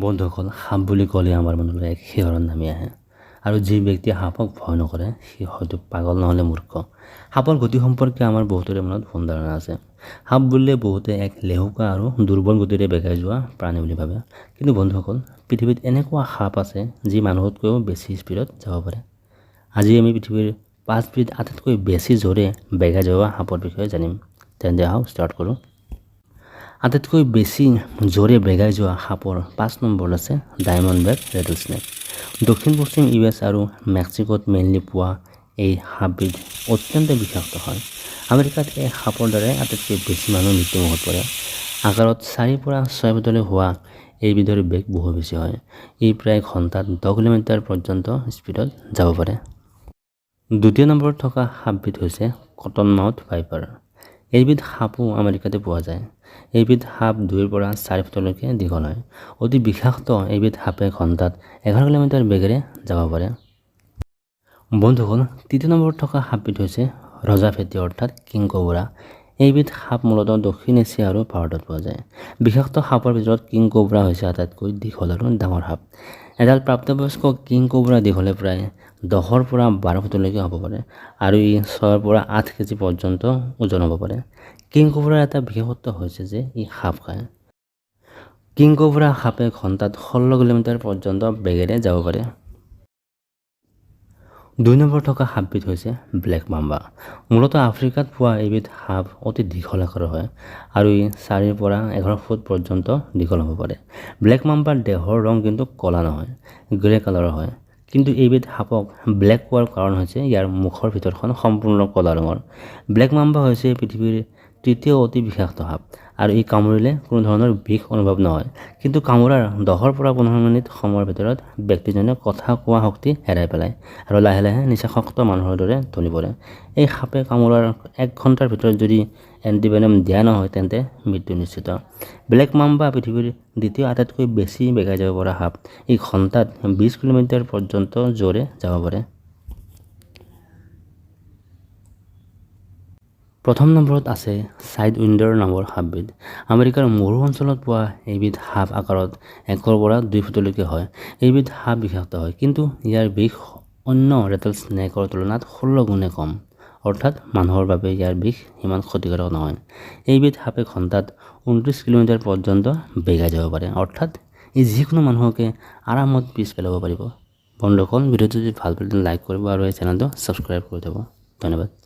বন্ধুসকল, সাপ বুলি ক'লে আমাৰ মনলৈ এক শিহৰণ নামি আহে আৰু যি ব্যক্তিয়ে সাপক ভয় নকৰে সি হয়তো পাগল নহ'লে মূৰ্খ। সাপৰ গতি সম্পৰ্কে আমাৰ বহুতৰে মনত ভুল ধাৰণা আছে। সাপ বুলিলে বহুতে এক লেহুকা আৰু দুৰ্বল গতিৰে বেগাই যোৱা প্ৰাণী বুলি ভাবে। কিন্তু বন্ধুসকল, পৃথিৱীত এনেকুৱা সাপ আছে যি মানুহতকৈও বেছি স্পীডত যাব পাৰে। আজি আমি পৃথিৱীৰ 5বিধ আটাইতকৈ বেছি জোৰে বেগাই যোৱা সাপৰ বিষয়ে জানিম। তেন্তে আহক ষ্টাৰ্ট কৰোঁ। আটাইতকৈ বেছি জোৰে বেগাই যোৱা সাপৰ 5 নম্বৰত আছে ডায়মণ্ড বেক ৰেটল স্নেক। দক্ষিণ পশ্চিম US আৰু মেক্সিকোত মেইনলি পোৱা এই সাপবিধ অত্যন্ত বিষাক্ত হয়। আমেৰিকাত এই সাপৰ দ্বাৰাই আটাইতকৈ বেছি মানুহ মৃত্যুমুখত পৰে। আকাৰত 4 পৰা 6 ফুটলৈ হোৱা এইবিধৰ বেগ বহু বেছি হয়। ই প্ৰায় ঘণ্টাত 10 কিলোমিটাৰ পৰ্যন্ত স্পীডত যাব পাৰে। দ্বিতীয় নম্বৰত থকা সাপবিধ হৈছে কটন মাউথ ভাইপাৰ। এইবিধ সাপো আমেৰিকাতে পোৱা যায়। এইবিধ সাপ 2 পৰা 4 ফুটলৈকে দীঘল হয়। অতি বিষাক্ত এইবিধ সাপে ঘণ্টাত 11 কিলোমিটাৰ বেগেৰে যাব পাৰে। বন্ধুসকল, তৃতীয় নম্বৰত থকা সাপবিধ হৈছে ৰজা ফেটি অৰ্থাৎ কিং কোব্ৰা। এইবিধ সাপ মূলতঃ দক্ষিণ এছিয়া আৰু ভাৰতত পোৱা যায়। বিষাক্ত সাপৰ ভিতৰত কিং কোব্ৰা হৈছে আটাইতকৈ দীঘল আৰু ডাঙৰ সাপ। এডাল প্ৰাপ্তবয়স্ক কিং কোব্ৰা দীঘলে প্ৰায় 10 পৰা 12 ফুটলৈকে হ'ব পাৰে আৰু ই 6 পৰা 8 কেজি পৰ্যন্ত ওজন হ'ব পাৰে। কিং কোব্ৰাৰ এটা বিশেষত্ব হৈছে যে ই সাপ খায়। কিং কোব্ৰা সাপে ঘণ্টাত 16 কিলোমিটাৰ পৰ্যন্ত বেগেৰে যাব পাৰে। 2 নম্বৰত থকা সাপবিধ হৈছে ব্লেক মাম্বা। মূলতঃ আফ্ৰিকাত পোৱা এইবিধ সাপ অতি দীঘল আকাৰৰ হয় আৰু ই 4 পৰা 11 ফুট পৰ্যন্ত দীঘল হ'ব পাৰে। ব্লেক মাম্বাৰ দেহৰ ৰং কিন্তু ক'লা নহয়, গ্ৰে কালাৰৰ হয়। কিন্তু এইবিধ সাপক ব্লেক কোৱাৰ কাৰণ হৈছে ইয়াৰ মুখৰ ভিতৰখন সম্পূৰ্ণ ক'লা ৰঙৰ। ব্লেক মাম্বা হৈছে পৃথিৱীৰ তৃতীয় অতি বিষাক্ত সাপ আৰু ই কামুৰিলে কোনো ধৰণৰ বিষ অনুভৱ নহয়। কিন্তু কামোৰাৰ 10 পৰা 15 মিনিট সময়ৰ ভিতৰত ব্যক্তিজনে কথা কোৱা শক্তি হেৰাই পেলায় আৰু লাহে লাহে নিচাসক্ত মানুহৰ দৰে ঢলি পৰে। এই সাপে কামোৰাৰ 1 ঘণ্টাৰ ভিতৰত যদি এণ্টিভেনম দিয়া নহয় তেন্তে মৃত্যু নিশ্চিত। ব্লেক মাম্বা পৃথিৱীৰ দ্বিতীয় আটাইতকৈ বেছি বেগাই যাব পৰা সাপ। ই ঘণ্টাত 20 কিলোমিটাৰ পৰ্যন্ত জোৰে যাব পাৰে। প্ৰথম নম্বৰত আছে ছাইড উইণ্ডাৰ নামৰ সাপবিধ। আমেৰিকাৰ মৰু অঞ্চলত পোৱা এইবিধ সাপ আকাৰত 1 পৰা 2 ফুটলৈকে হয়। এইবিধ সাপ বিষাক্ত হয়, কিন্তু ইয়াৰ বিষ অন্য ৰেটল স্নেকৰ তুলনাত 16 গুণে কম, অৰ্থাৎ মানুহৰ বাবে ইয়াৰ বিষ সিমান ক্ষতিকাৰক নহয়। এইবিধ সাপে ঘণ্টাত 29 কিলোমিটাৰ পৰ্যন্ত বেগাই যাব পাৰে, অৰ্থাৎ ই যিকোনো মানুহকে আৰামত পিছ পেলাব পাৰিব। বন্ধুসকল, ভিডিঅ'টো যদি ভাল পালে লাইক কৰিব আৰু এই চেনেলটো ছাবস্ক্ৰাইব কৰি থ'ব। ধন্যবাদ।